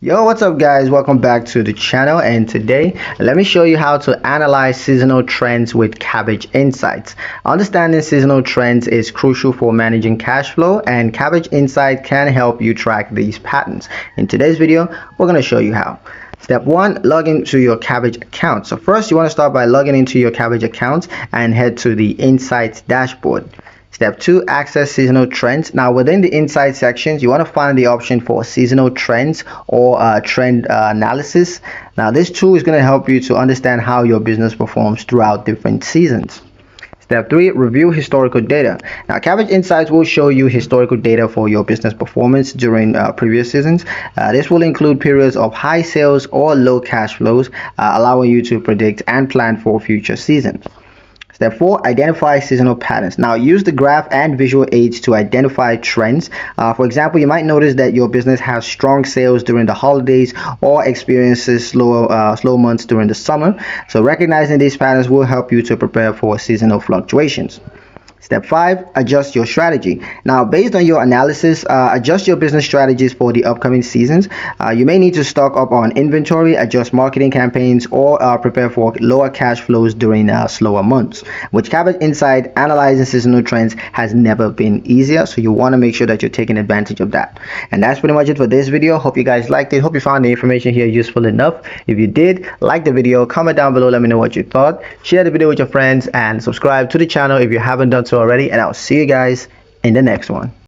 Yo, what's up guys? Welcome back to the channel, and today let me show you how to analyze seasonal trends with Kabbage Insights. Understanding seasonal trends is crucial for managing cash flow, and Kabbage Insight can help you track these patterns. In today's video, we're going to show you how. Step 1, log into your Kabbage account. So first you want to start by logging into your Kabbage account and head to the Insights dashboard. Step 2, access seasonal trends. Now within the insight sections, you want to find the option for seasonal trends or trend analysis. Now this tool is going to help you to understand how your business performs throughout different seasons. Step 3, review historical data. Now Kabbage Insights will show you historical data for your business performance during previous seasons. This will include periods of high sales or low cash flows, allowing you to predict and plan for future seasons. Step 4, identify seasonal patterns. Now use the graph and visual aids to identify trends. For example, you might notice that your business has strong sales during the holidays or experiences slow months during the summer. So recognizing these patterns will help you to prepare for seasonal fluctuations. Step 5, adjust your strategy. Now, based on your analysis, adjust your business strategies for the upcoming seasons. You may need to stock up on inventory, adjust marketing campaigns, or prepare for lower cash flows during slower months. With Kabbage Insight, analyzing seasonal trends has never been easier, so you want to make sure that you're taking advantage of that. And that's pretty much it for this video. Hope you guys liked it. Hope you found the information here useful enough. If you did, like the video, comment down below, let me know what you thought. Share the video with your friends and subscribe to the channel if you haven't done so already, and I'll see you guys in the next one.